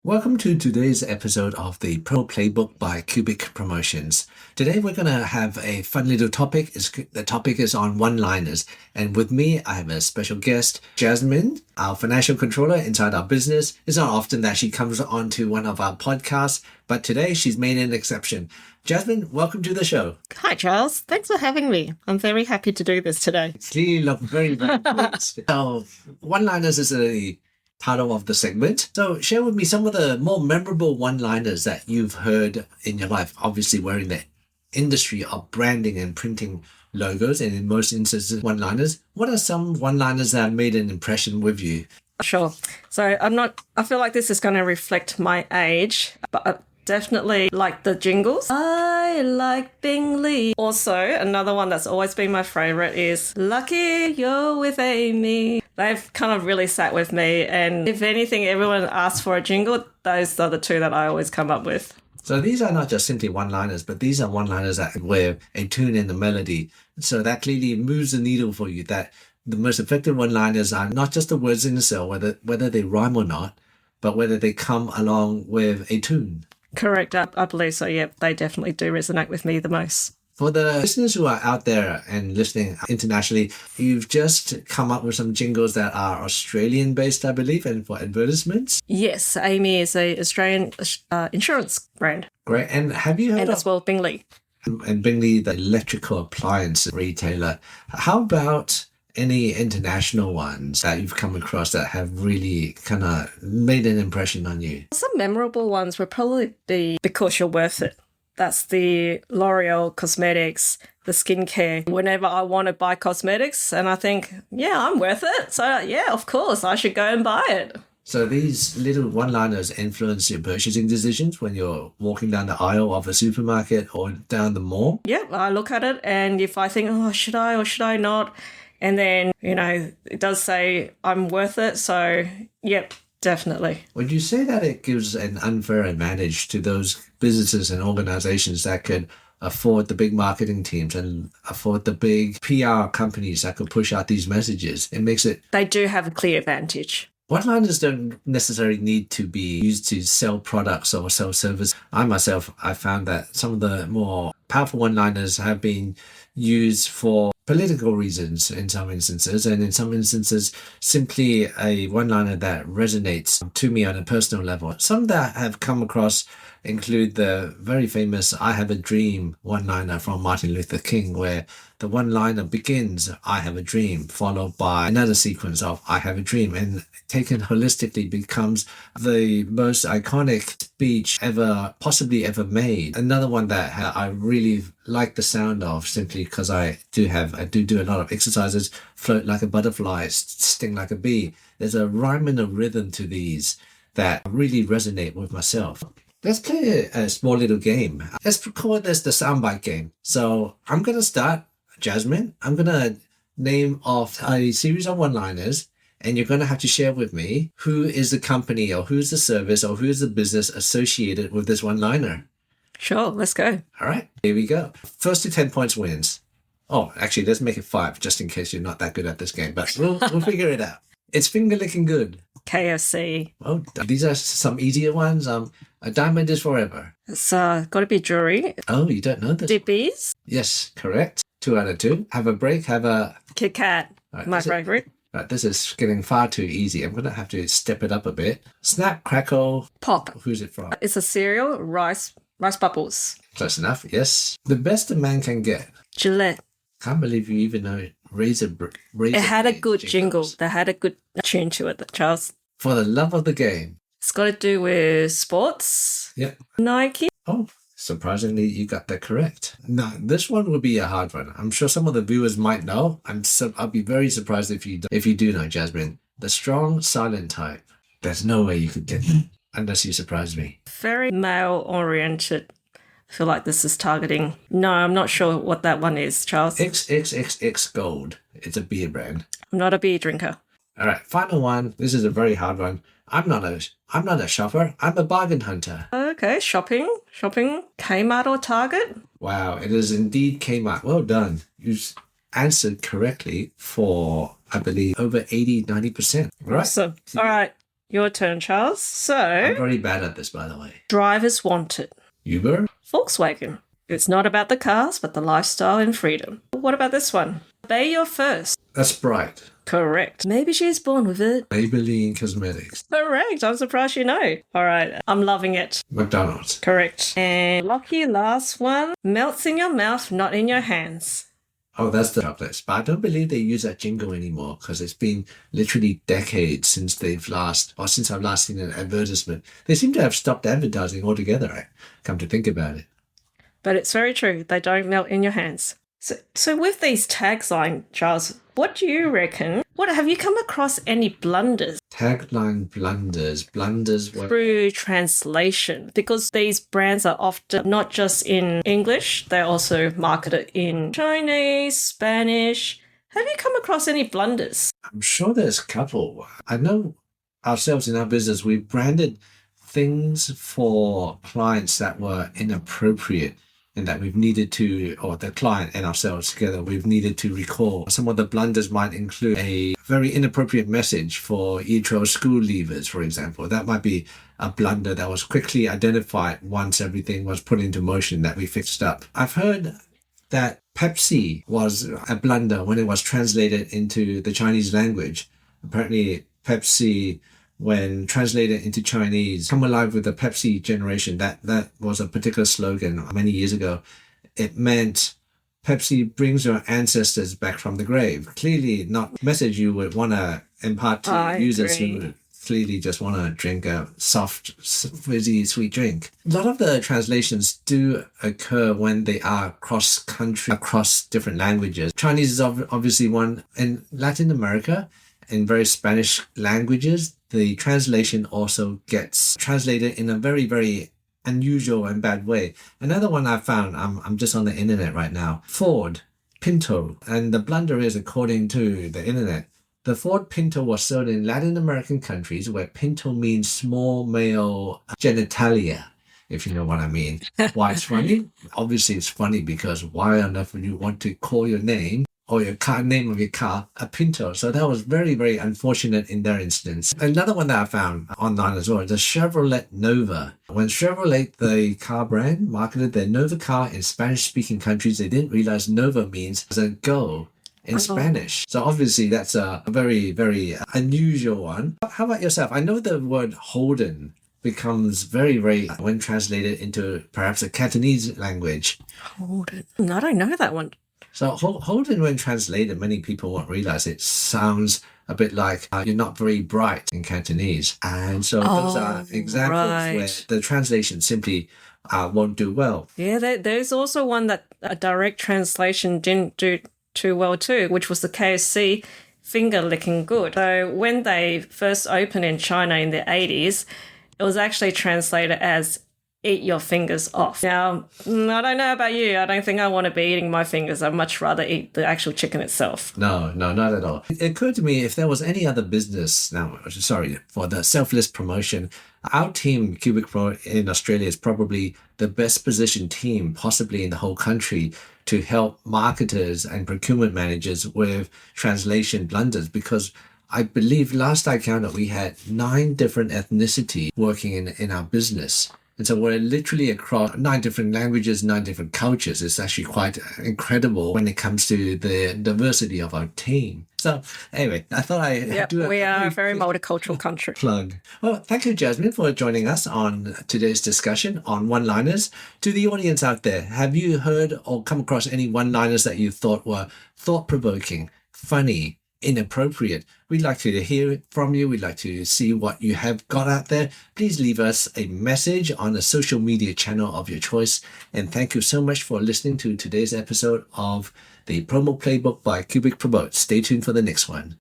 Welcome to today's episode of the Pro Playbook by Cubic Promotions. Today we're going to have a fun little topic. The topic is on one-liners. And with me, I have a special guest, Jasmine, our financial controller inside our business. It's not often that she comes on to one of our podcasts, but today she's made an exception. Jasmine, welcome to the show. Hi, Charles. Thanks for having me. I'm very happy to do this today. You look very, very pleased. So, one-liners is a title of the segment. So share with me some of the more memorable one-liners that you've heard in your life. Obviously, we're in the industry of branding and printing logos, and in most instances, one-liners. What are some one-liners that have made an impression with you? Sure. So I feel like this is going to reflect my age, but I definitely like the jingles. I like Bingley. Also, another one that's always been my favorite is Lucky You're with Amy. They've kind of really sat with me, and if anything, everyone asks for a jingle, those are the two that I always come up with. So these are not just simply one-liners, but these are one-liners that with a tune and a melody. So that clearly moves the needle for you, that the most effective one-liners are not just the words in the cell, whether they rhyme or not, but whether they come along with a tune. Correct. I believe so, yeah. They definitely do resonate with me the most. For the listeners who are out there and listening internationally, you've just come up with some jingles that are Australian-based, I believe, and for advertisements. Yes, Amy is a Australian insurance brand. Great. And have you heard and of... as well Bingley. And Bingley, the electrical appliance retailer. How about any international ones that you've come across that have really kind of made an impression on you? Some memorable ones would probably be Because You're Worth It. That's the L'Oreal cosmetics, the skincare. Whenever I want to buy cosmetics and I think, yeah, I'm worth it. So yeah, of course, I should go and buy it. So these little one-liners influence your purchasing decisions when you're walking down the aisle of a supermarket or down the mall? Yep, I look at it and if I think, oh, should I or should I not? And then, it does say I'm worth it. So, yep, definitely. Would you say that it gives an unfair advantage to those businesses and organizations that could afford the big marketing teams and afford the big PR companies that could push out these messages? It makes it... They do have a clear advantage. One-liners don't necessarily need to be used to sell products or sell service. I found that some of the more powerful one-liners have been used for political reasons in some instances, and in some instances simply a one-liner that resonates to me on a personal level. Some that have come across include the very famous I Have a Dream one-liner from Martin Luther King, where the one-liner begins, I have a dream, followed by another sequence of I have a dream, and taken holistically becomes the most iconic speech possibly ever made. Another one that I really like the sound of, simply because I do a lot of exercises, float like a butterfly, sting like a bee. There's a rhyme and a rhythm to these that really resonate with myself. Let's play a small little game. Let's call this the soundbite game. So I'm going to start, Jasmine. I'm going to name off a series of one-liners, and you're going to have to share with me who is the company or who's the service or who's the business associated with this one-liner. Sure, let's go. All right, here we go. First to 10 points wins. Oh, actually, let's make it 5, just in case you're not that good at this game, but we'll figure it out. It's finger licking good. KFC. Oh, these are some easier ones. A diamond is forever. It's got to be jewelry. Oh, you don't know this? Dippies. Yes, correct. 2 out of 2. Have a break. Have a... Kit Kat. Right, my favourite. Right, this is getting far too easy. I'm going to have to step it up a bit. Snap, crackle. Pop. Who's it from? It's a cereal. Rice bubbles. Close enough, yes. The best a man can get. Gillette. Can't believe you even know it. Razor. It had a good jingle. They had a good tune to it, Charles. For the love of the game. It's got to do with sports. Yep. Nike. Oh, surprisingly, you got that correct. Now, this one would be a hard one. I'm sure some of the viewers might know. I'll be very surprised if you do know, Jasmine. The strong, silent type. There's no way you could get that unless you surprise me. Very male-oriented. I feel like this is targeting... No, I'm not sure what that one is, Charles. XXXX Gold. It's a beer brand. I'm not a beer drinker. All right, final one. This is a very hard one. I'm not a shopper. I'm a bargain hunter. Okay, shopping. Kmart or Target? Wow, it is indeed Kmart. Well done. You answered correctly for, I believe, over 80-90%. Right? Awesome. All right. Your turn, Charles. I'm So, very bad at this, by the way. drivers wanted. Uber? Volkswagen. It's not about the cars, but the lifestyle and freedom. What about this one? Obey your first. That's Sprite. Correct. Maybe she's born with it. Maybelline Cosmetics. Correct. I'm surprised you know. All right. I'm loving it. McDonald's. Correct. And lucky last one. Melts in your mouth, not in your hands. Oh, that's the chocolates. But I don't believe they use that jingle anymore because it's been literally decades since since I've last seen an advertisement. They seem to have stopped advertising altogether, come to think about it. But it's very true. They don't melt in your hands. So with these taglines, Charles, what do you reckon? What have you come across any blunders Tagline blunders were through translation? Because these brands are often not just in English, they're also marketed in Chinese, Spanish. Have you come across any blunders? I'm sure there's a couple. I know ourselves in our business, we've branded things for clients that were inappropriate and that we've needed to, or the client and ourselves together, we've needed to recall. Some of the blunders might include a very inappropriate message for e-trail school leavers, for example. That might be a blunder that was quickly identified once everything was put into motion that we fixed up. I've heard that Pepsi was a blunder when it was translated into the Chinese language. Apparently, Pepsi, when translated into Chinese, come alive with the Pepsi generation. That was a particular slogan many years ago. It meant Pepsi brings your ancestors back from the grave. Clearly not a message you would want to impart to users who clearly just want to drink a soft, fizzy, sweet drink. A lot of the translations do occur when they are cross-country, across different languages. Chinese is obviously one. In Latin America, in various Spanish languages, the translation also gets translated in a very, very unusual and bad way. Another one I found, I'm just on the internet right now, Ford Pinto. And the blunder is, according to the internet, the Ford Pinto was sold in Latin American countries where Pinto means small male genitalia, if you know what I mean. Why it's funny? Obviously it's funny because why on earth would you want to call your name or your car name of your car a Pinto? So that was very, very unfortunate in their instance. Another one that I found online as well, the Chevrolet Nova. When Chevrolet, the car brand, marketed their Nova car in Spanish-speaking countries, they didn't realize Nova means a go in Spanish. So obviously that's a very, very unusual one. How about yourself? I know the word Holden becomes very, very, when translated into perhaps a Cantonese language. Holden. I don't know that one. So Holden, when translated, many people won't realize it sounds a bit like you're not very bright in Cantonese. And so those are examples where the translation simply won't do well. Yeah, there's also one that a direct translation didn't do too well too, which was the KFC finger licking good. So when they first opened in China in the 80s, it was actually translated as eat your fingers off. Now, I don't know about you. I don't think I want to be eating my fingers. I'd much rather eat the actual chicken itself. No, not at all. It occurred to me if there was any other business, now, sorry, for the selfless promotion, our team, Cubic Pro in Australia, is probably the best positioned team possibly in the whole country to help marketers and procurement managers with translation blunders, because I believe last I counted, we had 9 different ethnicities working in our business. And so we're literally across 9 different languages, 9 different cultures. It's actually quite incredible when it comes to the diversity of our team. So anyway, I thought we are a very multicultural country. Plug. Well, thank you, Jasmine, for joining us on today's discussion on one-liners. To the audience out there, have you heard or come across any one-liners that you thought were thought-provoking, funny, inappropriate? We'd like to hear it from you. We'd like to see what you have got out there. Please leave us a message on a social media channel of your choice. And thank you so much for listening to today's episode of the Promo Playbook by Cubic Promote. Stay tuned for the next one.